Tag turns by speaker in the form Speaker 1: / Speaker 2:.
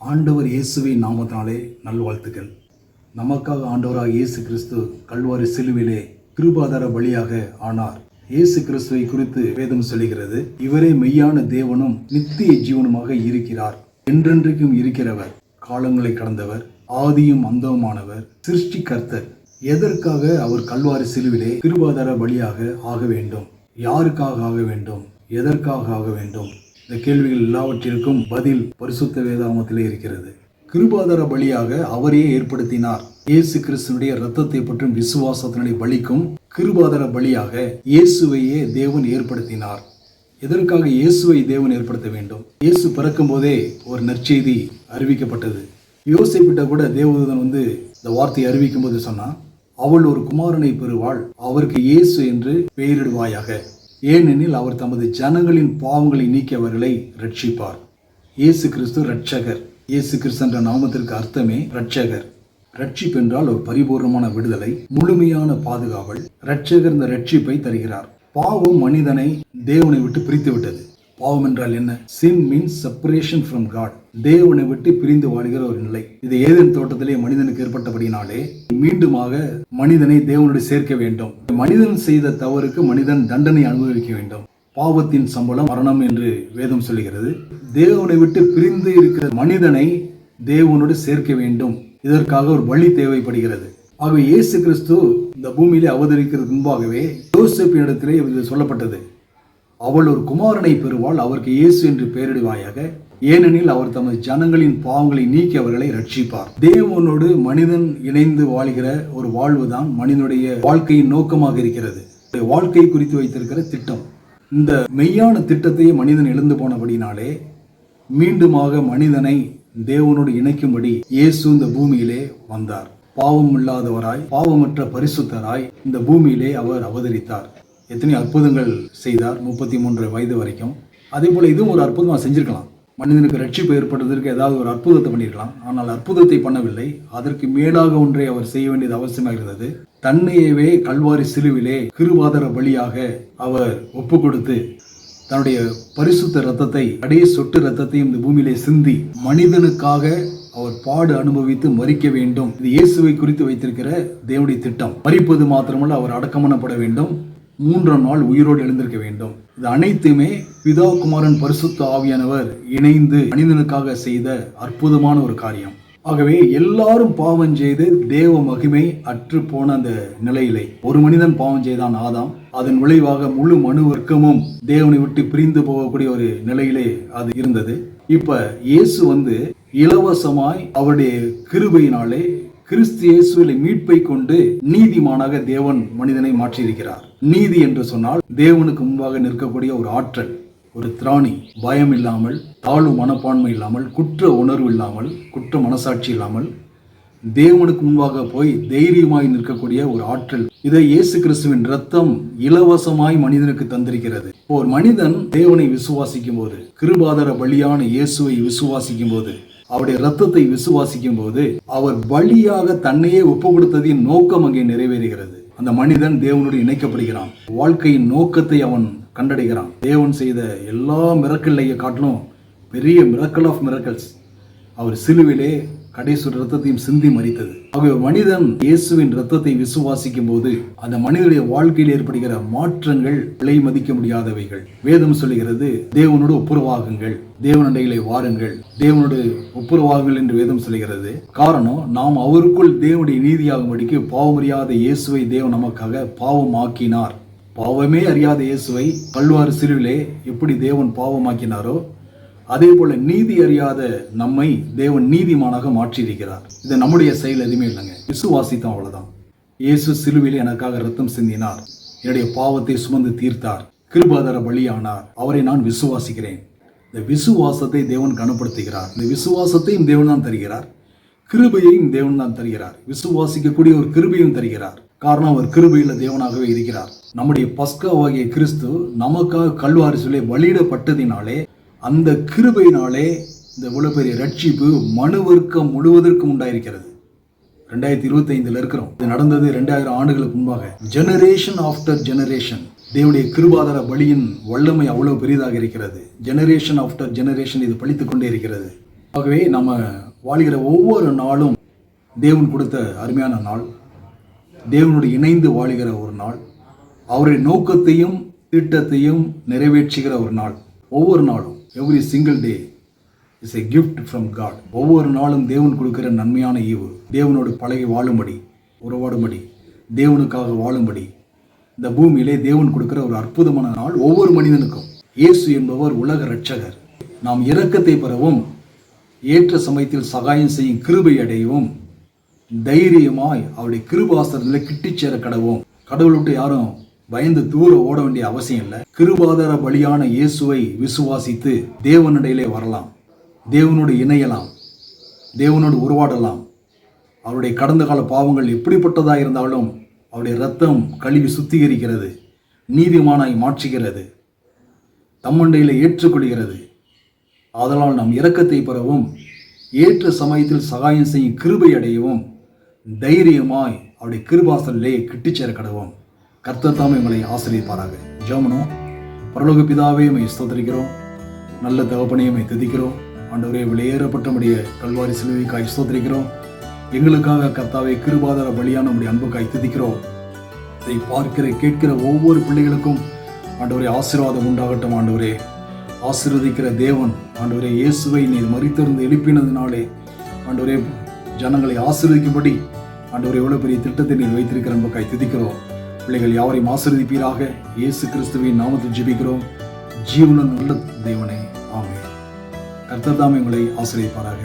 Speaker 1: ஆண்டவர் இயேசுவின் நாமத்தினாலே நல்வாழ்த்துக்கள். நமக்காக ஆண்டவராக இயேசு கிறிஸ்து கல்வாரி சிலுவிலே கிருபாதார பலியாக ஆனார். இயேசு கிறிஸ்துவை குறித்து வேதம் சொல்லுகிறது, இவரே மெய்யான தேவனும் நித்திய ஜீவனுமாக இருக்கிறார். என்றென்றைக்கும் இருக்கிறவர், காலங்களை கடந்தவர், ஆதியும் அந்தவுமானவர், சிருஷ்டிகர்த்தர். எதற்காக அவர் கல்வாரி சிலுவிலே கிருபாதார பலியாக ஆக வேண்டும்? யாருக்காக ஆக வேண்டும்? எதற்காக ஆக வேண்டும்? இந்த கேள்விகள் எல்லாவற்றிற்கும் பதில் பரிசுத்த வேதாகமத்திலே இருக்கிறது. கிருபாதார பலியாக அவரையே ஏற்படுத்தினார். இயேசு கிறிஸ்துனுடைய இரத்தத்தை பற்றும் விசுவாசத்தினுடைய பலிக்கும் கிருபாதார பலியாக இயேசுவையே தேவன் ஏற்படுத்தினார். எதற்காக இயேசுவை தேவன் ஏற்படுத்த வேண்டும்? இயேசு பிறக்கும் போதே ஒரு நற்செய்தி அறிவிக்கப்பட்டது. யோசேப்பிட்ட கூட தேவதூதன் இந்த வார்த்தையை அறிவிக்கும் போது சொன்னா, அவள் ஒரு குமாரனை பெறுவாள், அவருக்கு இயேசு என்று பெயரிடுவாயாக, ஏனெனில் அவர் தமது ஜனங்களின் பாவங்களை நீக்கியவர்களை ரட்சிப்பார். இயேசு கிறிஸ்து ரட்சகர். இயேசு கிறிஸ்து என்ற நாமத்திற்கு அர்த்தமே ரட்சகர். ரட்சிப்பு என்றால் ஒரு பரிபூர்ணமான விடுதலை, முழுமையான பாதுகாவல். ரட்சகர் இந்த ரட்சிப்பை தருகிறார். பாவம் மனிதனை தேவனை விட்டு பிரித்து விட்டது. பாவம் என்றால் என்ன? sin means separation from God. தேவனை விட்டு பிரிந்து வாழ்கிற ஒரு நிலை. இது ஏதேன் தோட்டத்திலே மனிதனுக்கு ஏற்பட்டபடினாலே மீண்டுமாக மனிதனை தேவனோடு சேர்க்க வேண்டும். மனிதன் செய்த தவறுக்கு மனிதன் தண்டனை அனுபவிக்க வேண்டும். பாவத்தின் சம்பளம் மரணம் என்று வேதம் சொல்லுகிறது. தேவனை விட்டு பிரிந்து இருக்கிற மனிதனை தேவனோடு சேர்க்க வேண்டும். இதற்காக ஒரு வழி தேவைப்படுகிறது. ஆகவே இயேசு கிறிஸ்து இந்த பூமியிலே அவதரிக்கிறது முன்பாகவே யோசேப்பினிடத்திலே இது சொல்லப்பட்டது, அவள் ஒரு குமாரனை பெறுவாள், அவருக்கு இயேசு என்று பெயரிடுவாயாக, ஏனெனில் அவர் தமது ஜனங்களின் பாவங்களை நீக்கி அவர்களை ரட்சிப்பார். தேவனோடு மனிதன் இணைந்து வாழ்கிற ஒரு வாழ்வுதான் மனிதனுடைய வாழ்க்கையின் நோக்கமாக இருக்கிறது. வாழ்க்கை குறித்து வைத்திருக்கிற திட்டம். இந்த மெய்யான திட்டத்தையே மனிதன் இழந்து போனபடினாலே மீண்டுமாக மனிதனை தேவனோடு இணைக்கும்படி இயேசு இந்த பூமியிலே வந்தார். பாவம் இல்லாதவராய், பாவமற்ற பரிசுத்தராய் இந்த பூமியிலே அவர் அவதரித்தார். எத்தனை அற்புதங்கள் செய்தார் 33 வயது வரைக்கும். அதே போல இதுவும் ஒரு அற்புதமாக செஞ்சிருக்கலாம். மனிதனுக்கு ரட்சிப்பு ஏற்படுவதற்கு ஏதாவது ஒரு அற்புதத்தை பண்ணியிருக்கலாம். ஆனால் அற்புதத்தை பண்ணவில்லை. அதற்கு மேலாக ஒன்றை அவர் செய்ய வேண்டியது அவசியமாக இருந்தது. தன்னையவே கல்வாரி சிலுவிலே கிருபாதார பலியாக அவர் ஒப்பு கொடுத்து தன்னுடைய பரிசுத்த இரத்தத்தை, கடைசி சொட்டு இரத்தத்தையும் இந்த பூமியிலே சிந்தி மனிதனுக்காக அவர் பாடு அனுபவித்து மரிக்க வேண்டும். இது இயேசுவை குறித்து வைத்திருக்கிற தேவனுடைய திட்டம். மரிப்பது மாத்திரமல்ல, அவர் அடக்கம் பண்ணப்பட வேண்டும், 3ஆம் நாள் உயிரோடு எழுந்திருக்க வேண்டும். இது அனைத்துமே பிதா, குமாரன், பரிசுத்த ஆவியானவர் இணைந்து மனிதனுக்காக செய்த அற்புதமான ஒரு காரியம். ஆகவே எல்லாரும் பாவம் செய்து தேவ மகிமை அற்று போன அந்த நிலையிலே ஒரு மனிதன் பாவம் செய்தான், ஆதாம். அதன் விளைவாக முழு மனு வர்க்கமும் தேவனை விட்டு பிரிந்து போகக்கூடிய ஒரு நிலையிலே அது இருந்தது. இப்ப இயேசு இலவசமாய் அவருடைய கிருபையினாலே கிறிஸ்து இயேசுவிலே மீட்பை கொண்டு நீதிமானாக தேவன் மனிதனை மாற்றியிருக்கிறார். நீதி என்று சொன்னால் தேவனுக்கு முன்பாக நிற்கக்கூடிய ஒரு ஆற்றல், ஒரு திராணி, பயம் இல்லாமல், தாழ்வு மனப்பான்மை இல்லாமல், குற்ற உணர்வு இல்லாமல், குற்ற மனசாட்சி இல்லாமல் தேவனுக்கு முன்பாக போய் தைரியமாய் நிற்கக்கூடிய ஒரு ஆற்றல். இதை இயேசு கிறிஸ்துவின் இரத்தம் இலவசமாய் மனிதனுக்கு தந்திருக்கிறது. ஒரு மனிதன் தேவனை விசுவாசிக்கும் போது, கிருபாதார பலியான இயேசுவை விசுவாசிக்கும் போது, அவருடைய இரத்தத்தை விசுவாசிக்கும் போது, அவர் பலியாக தன்னையே ஒப்பு கொடுத்ததின் நோக்கம் அங்கே நிறைவேறுகிறது. அந்த மனிதன் தேவனோடு இணைக்கப்படுகிறான். வாழ்க்கையின் நோக்கத்தை அவன் கண்டடைகிறான். தேவன் செய்த எல்லா மிரக்கல்லையை காட்டிலும் பெரிய மிரக்கல் ஆஃப் மிரக்கல்ஸ் அவர் சிலுவிலே கடைசி இரத்தத்தையும் சிந்தி மரித்தது. ஆகவே மனிதன் இயேசுவின் இரத்தத்தை விசுவாசிக்கும் போது அந்த மனிதனுடைய வாழ்க்கையில் ஏற்படுகிற மாற்றங்கள் விலை மதிக்க முடியாதவைகள். வேதம் சொல்லுகிறது, தேவனோடு ஒப்புரவாகுங்கள், தேவனண்டையிலே வாருங்கள், தேவனோடு ஒப்புரவாகுங்கள் என்று வேதம் சொல்லுகிறது. காரணம், நாம் அவருக்குள் தேவனுடைய நீதியாகும்படிக்கு பாவமறியாத இயேசுவை தேவன் நமக்காக பாவமாக்கினார். பாவமே அறியாத இயேசுவை கல்வாரி சிலுவிலே எப்படி தேவன் பாவமாக்கினாரோ, அதே போல நீதி அறியாத நம்மை தேவன் நீதிமானாக மாற்றியிருக்கிறார். இது நம்முடைய செயல் எதுவுமே இல்லைங்க, விசுவாசித்தோம், அவ்வளவுதான். இயேசு சிலுவிலே எனக்காக ரத்தம் சிந்தினார், என்னுடைய பாவத்தை சுமந்து தீர்த்தார், கிருபாதார பலியானார், அவரை நான் விசுவாசிக்கிறேன். இந்த விசுவாசத்தை தேவன் கனப்படுத்துகிறார். இந்த விசுவாசத்தையும் தேவன் தான் தருகிறார், கிருபையையும் தேவன் தான் தருகிறார். விசுவாசிக்கக்கூடிய ஒரு கிருபையும் தருகிறார். காரணம், அவர் கிருபையுள்ள தேவனாகவே இருக்கிறார். நம்முடைய பஸ்காவாகிய கிறிஸ்து நமக்காக கல்வாரி சிலுவையிலே பலியிடப்பட்டதினாலே, அந்த கிருபையினாலே இந்த இவ்வளவு பெரிய ரட்சிப்பு மனுவர்க்கம் முழுவதற்கும் உண்டாயிருக்கிறது. 2025 இருக்கிறோம். இது நடந்தது 2000 ஆண்டுகளுக்கு முன்பாக. ஜெனரேஷன் ஆஃப்டர் ஜெனரேஷன் தேவனுடைய கிருபாதார பலியின் வல்லமை அவ்வளவு பெரிதாக இருக்கிறது. ஜெனரேஷன் ஆஃப்டர் ஜெனரேஷன் இது பலித்துக் கொண்டே இருக்கிறது. ஆகவே நம்ம வாழ்கிற ஒவ்வொரு நாளும் தேவன் கொடுத்த அருமையான நாள், தேவனோடு இணைந்து வாழ்கிற ஒரு நாள், அவருடைய நோக்கத்தையும் திட்டத்தையும் நிறைவேற்றுகிற ஒரு நாள். ஒவ்வொரு நாளும், every single day is a gift from God. ஒவ்வொரு நாளும் தேவன் கொடுக்கிற நன்மையான ஈவு. தேவனோடு பழகி வாழும்படி, உறவாடும்படி, தேவனுக்காக வாழும்படி இந்த பூமியிலே தேவன் கொடுக்கிற ஒரு அற்புதமான நாள் ஒவ்வொரு மனிதனுக்கும். இயேசு என்பவர் உலக இரட்சகர். நாம் இரக்கத்தை பெறவும், ஏற்ற சமயத்தில் சகாயம் செய்யும் கிருபை அடையவும், தைரியமாய் அவருடைய கிருபாசனத்தில் கிட்டிச் சேர கடவும். கடவுளை விட்டு யாரும் பயந்து தூர ஓட வேண்டிய அவசியம் இல்லை. கிருபாதார பலியான இயேசுவை விசுவாசித்து தேவனிடையிலே வரலாம், தேவனோடு இணையலாம், தேவனோடு உருவாடலாம். அவருடைய கடந்த கால பாவங்கள் எப்படிப்பட்டதாக இருந்தாலும் அவருடைய இரத்தம் கழுவி சுத்திகரிக்கிறது, நீதிமானாய் மாற்றுகிறது, தம்மண்டையில் ஏற்றுக்கொள்கிறது. ஆதலால் நாம் இரக்கத்தை பெறவும், ஏற்ற சமயத்தில் சகாயம் செய்யும் கிருபை அடையவும், தைரியமாய் அவருடைய கிருபாசனிலே கிட்டிச்சேர கடவும். கர்த்தர் தாமே உங்களை ஆசீர்வதிப்பாராக. ஜெபம். பரலோக பிதாவே, உம்மை ஸ்தோத்திரிக்கிறோம். நல்ல தகப்பனே, உம்மை துதிக்கிறோம். ஆண்டவரே, விலையேறப்பட்டமுடைய கல்வாரி சிலுவைக்காய் ஸ்தோத்திரிக்கிறோம். எங்களுக்காக கர்த்தாவே கிருபாதார பலியான நம்முடைய அன்புக்காய் துதிக்கிறோம். இதை பார்க்கிற கேட்கிற ஒவ்வொரு பிள்ளைகளுக்கும் ஆண்டவரே ஆசீர்வாதம் உண்டாகட்டும். ஆண்டவரே, ஆசீர்வதிக்கிற தேவன் ஆண்டவரே, இயேசுவை நீர் மரித்திருந்து எழுப்பினதினாலே ஆண்டவரே ஜனங்களை ஆசீர்வதிக்கும்படி ஆண்டவரே எவ்வளவு பெரிய திட்டத்தை நீர் வைத்திருக்கிற அன்புக்காய் துதிக்கிறோம். பிள்ளைகள் யாவரையும் ஆசீர்வதிப்பீராக. இயேசு கிறிஸ்துவின் நாமத்தில் ஜெபிக்கிறோம் ஜீவனுள்ள நல்ல தேவனே, ஆமென். கர்த்தர் தாமே உங்களை ஆசீர்வதிப்பாராக.